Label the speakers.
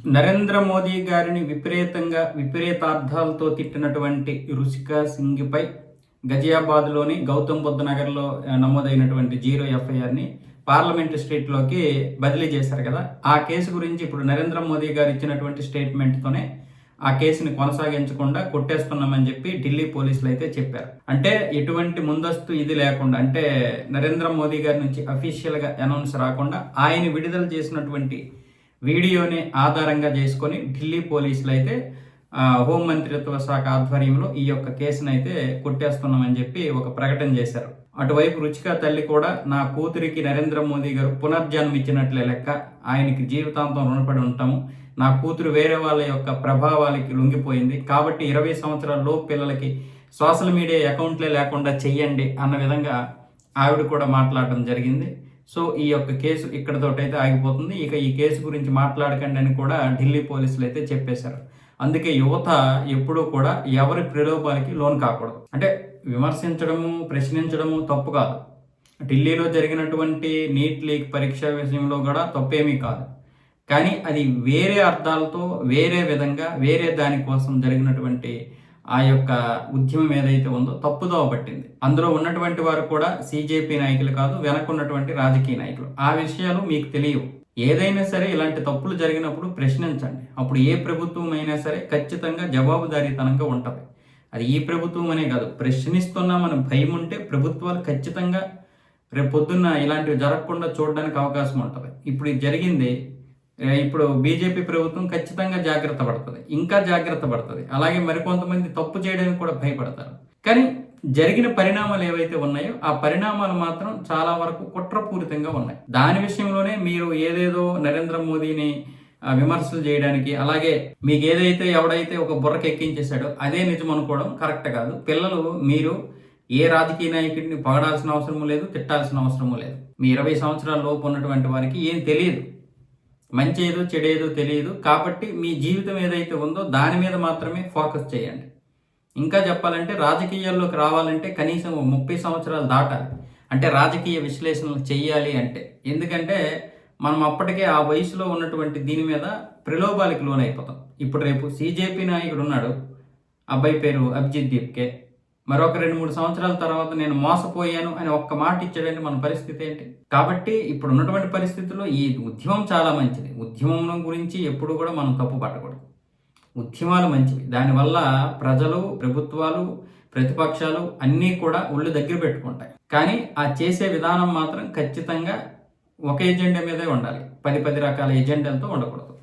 Speaker 1: నరేంద్ర మోదీ గారిని విపరీతార్థాలతో తిట్టినటువంటి రుషిక సింగ్పై గజియాబాద్లోని గౌతమ్ బుద్ధ నగర్లో నమోదైనటువంటి zero ఎఫ్ఐఆర్ని parliament స్ట్రీట్లోకి బదిలీ చేశారు కదా. ఆ కేసు గురించి ఇప్పుడు నరేంద్ర మోదీ గారు ఇచ్చినటువంటి స్టేట్మెంట్తోనే ఆ కేసుని కొనసాగించకుండా కొట్టేస్తున్నామని చెప్పి ఢిల్లీ పోలీసులు అయితే చెప్పారు. అంటే ఎటువంటి ముందస్తు ఇది లేకుండా, అంటే నరేంద్ర మోదీ గారి నుంచి అఫీషియల్గా అనౌన్స్ రాకుండా ఆయన విడుదల చేసినటువంటి వీడియోని ఆధారంగా చేసుకొని ఢిల్లీ పోలీసులు అయితే హోంమంత్రిత్వ శాఖ ఆధ్వర్యంలో ఈ యొక్క కేసును అయితే కొట్టేస్తున్నామని చెప్పి ఒక ప్రకటన చేశారు. అటువైపు రుచిక తల్లి కూడా, నా కూతురికి నరేంద్ర మోదీ గారు పునర్జన్మ ఇచ్చినట్లే లెక్క, ఆయనకి జీవితాంతం రుణపడి ఉంటాము, నా కూతురు వేరే వాళ్ళ యొక్క ప్రభావాలకి లొంగిపోయింది కాబట్టి 20 సంవత్సరాల లోపు పిల్లలకి సోషల్ మీడియా అకౌంట్లే లేకుండా చెయ్యండి అన్న విధంగా ఆవిడ కూడా మాట్లాడడం జరిగింది. సో ఈ యొక్క కేసు ఇక్కడితోటైతే ఆగిపోతుంది. ఇక ఈ కేసు గురించి మాట్లాడకండి అని కూడా ఢిల్లీ పోలీసులు అయితే చెప్పేశారు. అందుకే యువత ఎప్పుడూ కూడా ఎవరి ప్రలోభాలకి లోన్ కాకూడదు. అంటే విమర్శించడము, ప్రశ్నించడము తప్పు కాదు. ఢిల్లీలో జరిగినటువంటి నీట్ లీక్ పరీక్ష విషయంలో కూడా తప్పేమీ కాదు. కానీ అది వేరే అర్థాలతో, వేరే విధంగా, వేరే దానికోసం జరిగినటువంటి ఆ యొక్క ఉద్యమం ఏదైతే ఉందో తప్పుదోవ పట్టింది. అందులో ఉన్నటువంటి వారు కూడా సిజేపీ నాయకులు కాదు, వెనకున్నటువంటి రాజకీయ నాయకులు. ఆ విషయాలు మీకు తెలియవు. ఏదైనా సరే ఇలాంటి తప్పులు జరిగినప్పుడు ప్రశ్నించండి. అప్పుడు ఏ ప్రభుత్వం అయినా సరే ఖచ్చితంగా జవాబుదారీతనంగా ఉంటుంది. అది ఈ ప్రభుత్వం అనే కాదు, ప్రశ్నిస్తున్నామని భయం ఉంటే ప్రభుత్వాలు ఖచ్చితంగా రేపు పొద్దున్న ఇలాంటివి జరగకుండా చూడడానికి అవకాశం ఉంటుంది. ఇప్పుడు ఇది జరిగింది, ఇప్పుడు బీజేపీ ప్రభుత్వం ఖచ్చితంగా జాగ్రత్త పడుతుంది, ఇంకా జాగ్రత్త పడుతుంది. అలాగే మరికొంతమంది తప్పు చేయడానికి కూడా భయపడతారు. కానీ జరిగిన పరిణామాలు ఏవైతే ఉన్నాయో ఆ పరిణామాలు మాత్రం చాలా వరకు కుట్రపూరితంగా ఉన్నాయి. దాని విషయంలోనే మీరు ఏదేదో నరేంద్ర మోదీని విమర్శలు చేయడానికి, అలాగే మీకు ఏదైతే ఎవడైతే ఒక బుర్రకి ఎక్కించేశాడో అదే నిజం అనుకోవడం కరెక్ట్ కాదు. పిల్లలు, మీరు ఏ రాజకీయ నాయకుడిని పొగడాల్సిన అవసరం లేదు, తిట్టాల్సిన అవసరం లేదు. మీ 20 సంవత్సరాల లోపు ఉన్నటువంటి వారికి ఏం తెలియదు, మంచి ఏదో చెడేదో తెలియదు. కాబట్టి మీ జీవితం ఏదైతే ఉందో దాని మీద మాత్రమే ఫోకస్ చేయండి. ఇంకా చెప్పాలంటే రాజకీయాల్లోకి రావాలంటే కనీసం 30 సంవత్సరాలు దాటాలి. అంటే రాజకీయ విశ్లేషణలు చెయ్యాలి అంటే. ఎందుకంటే మనం అప్పటికే ఆ వయసులో ఉన్నటువంటి దీని మీద ప్రలోభాలకు లోనైపోతాం. ఇప్పుడు రేపు సిజేపీ నాయకుడు ఉన్నాడు, అబ్బాయి పేరు అభిజిత్ దీప్కే, మరొక 2-3 సంవత్సరాల తర్వాత నేను మోసపోయాను అని ఒక్క మాట ఇచ్చాడంటే మన పరిస్థితి ఏంటి? కాబట్టి ఇప్పుడు ఉన్నటువంటి పరిస్థితుల్లో ఈ ఉద్యమం చాలా మంచిది. ఉద్యమం గురించి ఎప్పుడు కూడా మనం తప్పు పట్టకూడదు. ఉద్యమాలు మంచివి. దానివల్ల ప్రజలు, ప్రభుత్వాలు, ప్రతిపక్షాలు అన్నీ కూడా ఒళ్ళు దగ్గర పెట్టుకుంటాయి. కానీ ఆ చేసే విధానం మాత్రం ఖచ్చితంగా ఒక ఎజెండా మీదే ఉండాలి. 10 రకాల ఎజెండాలతో ఉండకూడదు.